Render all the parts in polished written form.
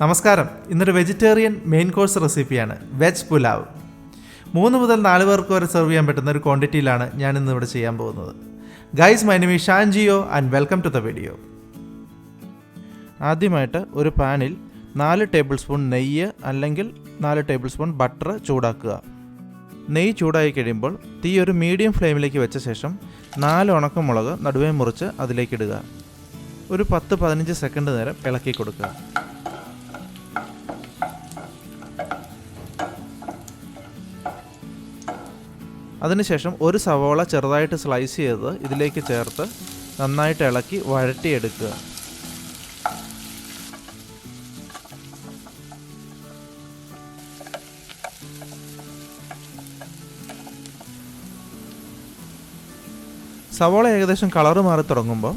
നമസ്കാരം. ഇന്നൊരു vegetarian main course റെസിപ്പിയാണ് വെജ് പുലാവ്. 3 മുതൽ 4 പേർക്ക് വരെ സെർവ് ചെയ്യാൻ പറ്റുന്ന ഒരു ക്വാണ്ടിറ്റിയിലാണ് ഞാൻ ഇന്ന് ഇവിടെ ചെയ്യാൻ പോകുന്നത്. Guys, my name is Shanjio and welcome to the video. ആദ്യമായിട്ട് ഒരു പാനിൽ 4 ടേബിൾ സ്പൂൺ നെയ്യ് അല്ലെങ്കിൽ 4 ടേബിൾ സ്പൂൺ ബട്ടർ ചൂടാക്കുക. നെയ്യ് ചൂടായി കഴിയുമ്പോൾ തീ ഒരു മീഡിയം ഫ്ലെയിമിലേക്ക് വെച്ച ശേഷം 4 ഉണക്കമുളക് നടുവേ മുറിച്ച് അതിലേക്കിടുക. ഒരു 10-15 സെക്കൻഡ് നേരം ഇളക്കി കൊടുക്കുക. അതിനുശേഷം ഒരു സവോള ചെറുതായിട്ട് സ്ലൈസ് ചെയ്ത് ഇതിലേക്ക് ചേർത്ത് നന്നായിട്ട് ഇളക്കി വഴറ്റിയെടുക്കുക. സവോള ഏകദേശം കളറ് മാറി തുടങ്ങുമ്പോൾ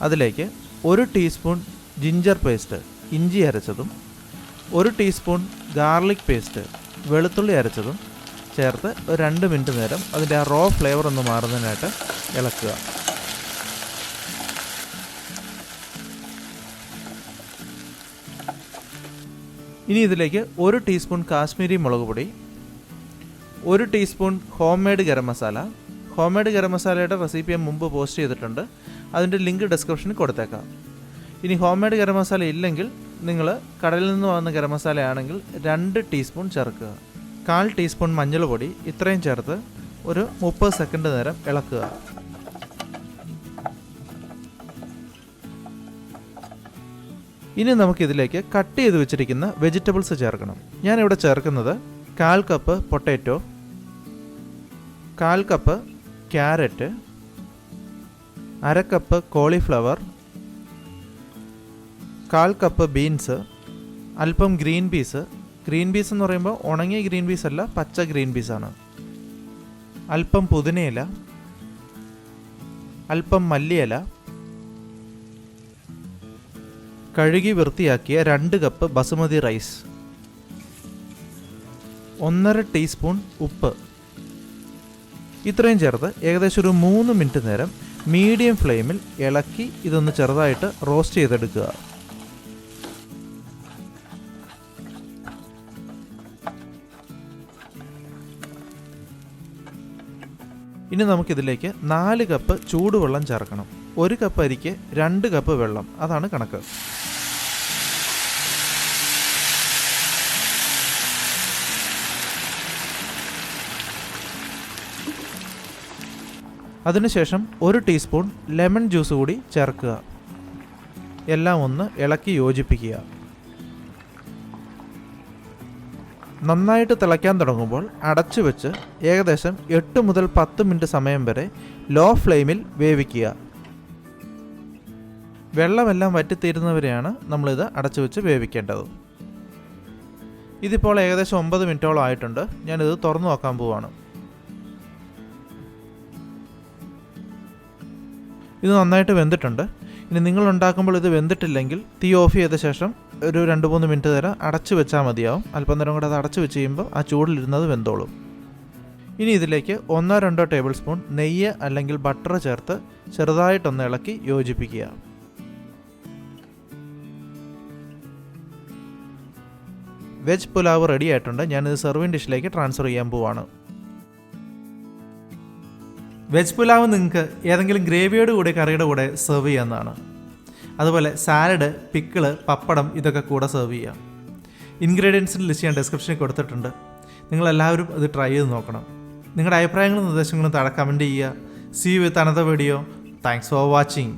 അതിലേക്ക് 1 ടീസ്പൂൺ ജിഞ്ചർ പേസ്റ്റ് ഇഞ്ചി അരച്ചതും 1 ടീസ്പൂൺ ഗാർലിക് പേസ്റ്റ് വെളുത്തുള്ളി അരച്ചതും ചേർത്ത് ഒരു 2 മിനിറ്റ് നേരം അതിൻ്റെ ആ റോ ഫ്ലേവർ ഒന്ന് മാറുന്നതിനായിട്ട് ഇളക്കുക. ഇനി ഇതിലേക്ക് 1 ടീസ്പൂൺ കാശ്മീരി മുളക് പൊടി, 1 teaspoon home made garam masala. Home made garam മസാലയുടെ റെസിപ്പി ഞാൻ മുമ്പ് പോസ്റ്റ് ചെയ്തിട്ടുണ്ട്, അതിൻ്റെ ലിങ്ക് ഡിസ്ക്രിപ്ഷനിൽ കൊടുത്തേക്കാം. ഇനി ഹോം മെയ്ഡ് ഗരം മസാല ഇല്ലെങ്കിൽ നിങ്ങൾ കടയിൽ നിന്ന് വാങ്ങുന്ന ഗരം മസാല ആണെങ്കിൽ 2 ടീസ്പൂൺ ചേർക്കുക. 1/4 ടീസ്പൂൺ മഞ്ഞൾപ്പൊടി ഇത്രയും ചേർത്ത് ഒരു 30 സെക്കൻഡ് നേരം ഇളക്കുക. ഇനി നമുക്കിതിലേക്ക് കട്ട് ചെയ്ത് വെച്ചിരിക്കുന്ന വെജിറ്റബിൾസ് ചേർക്കണം. ഞാനിവിടെ ചേർക്കുന്നത് 1/4 cup potato, 1/4 cup carrot, 1/2 cup cauliflower, 1/4 cup beans, അല്പം ഗ്രീൻ പീസ്. ഗ്രീൻ പീസ് എന്ന് പറയുമ്പോൾ ഉണങ്ങിയ ഗ്രീൻ പീസ് അല്ല, പച്ച ഗ്രീൻ പീസാണ്. അല്പം പുതിനയില, അല്പം മല്ലിയില, കഴുകി വൃത്തിയാക്കിയ 2 കപ്പ് ബസുമതി റൈസ്, 1/2 ടീസ്പൂൺ ഉപ്പ്. ഇത്രയും ചേർത്ത് ഏകദേശം ഒരു 3 മിനിറ്റ് നേരം മീഡിയം ഫ്ലെയിമിൽ ഇളക്കി ഇതൊന്ന് ചെറുതായിട്ട് റോസ്റ്റ് ചെയ്തെടുക്കുക. ഇനി നമുക്കിതിലേക്ക് 4 കപ്പ് ചൂടുവെള്ളം ചേർക്കണം. 1 കപ്പ് അരിക്ക് 2 കപ്പ് വെള്ളം, അതാണ് കണക്ക്. അതിനുശേഷം 1 ടീസ്പൂൺ ലെമൺ ജ്യൂസ് കൂടി ചേർക്കുക. എല്ലാം ഒന്ന് ഇളക്കി യോജിപ്പിക്കുക. നന്നായിട്ട് തിളയ്ക്കാൻ തുടങ്ങുമ്പോൾ അടച്ചു വെച്ച് ഏകദേശം 8 മുതൽ 10 മിനിറ്റ് സമയം വരെ ലോ ഫ്ലെയിമിൽ വേവിക്കുക. വെള്ളമെല്ലാം വറ്റിത്തീരുന്നവരെയാണ് നമ്മളിത് അടച്ചു വെച്ച് വേവിക്കേണ്ടത്. ഇതിപ്പോൾ ഏകദേശം 9 മിനിറ്റോളം ആയിട്ടുണ്ട്. ഞാനിത് തുറന്നു നോക്കാൻ പോവാണ്. ഇത് നന്നായിട്ട് വെന്തിട്ടുണ്ട്. ഇനി നിങ്ങൾ ഉണ്ടാക്കുമ്പോൾ ഇത് വെന്തിട്ടില്ലെങ്കിൽ തീ ഓഫ് ചെയ്ത ശേഷം ഒരു 2-3 മിനിറ്റ് നേരം അടച്ചു വെച്ചാൽ മതിയാവും. അല്പം നേരം കൂടെ അത് അടച്ചു വെച്ച് കഴിയുമ്പോൾ ആ ചൂടിലിരുന്നത് വെന്തോളും. ഇനി ഇതിലേക്ക് 1-2 ടേബിൾ സ്പൂൺ നെയ്യ് അല്ലെങ്കിൽ ബട്ടർ ചേർത്ത് ചെറുതായിട്ടൊന്ന് ഇളക്കി യോജിപ്പിക്കുക. വെജ് പുലാവ് റെഡി ആയിട്ടുണ്ട്. ഞാനിത് സെർവിങ് ഡിഷിലേക്ക് ട്രാൻസ്ഫർ ചെയ്യാൻ പോവാണ്. വെജ് പുലാവ് നിങ്ങൾക്ക് ഏതെങ്കിലും ഗ്രേവിയോട് കൂടെ കറിയുടെ കൂടെ സെർവ് ചെയ്യാവുന്നതാണ്. അതുപോലെ സാലഡ്, പിക്കിള്, പപ്പടം ഇതൊക്കെ കൂടെ സെർവ് ചെയ്യാം. ഇൻഗ്രീഡിയൻസിൻ്റെ ലിസ്റ്റ് ഞാൻ ഡിസ്ക്രിപ്ഷനിൽ കൊടുത്തിട്ടുണ്ട്. നിങ്ങളെല്ലാവരും ഇത് ട്രൈ ചെയ്ത് നോക്കണം. നിങ്ങളുടെ അഭിപ്രായങ്ങളും നിർദ്ദേശങ്ങളും താഴെ കമൻറ്റ് ചെയ്യുക. See you with another video. Thanks for watching.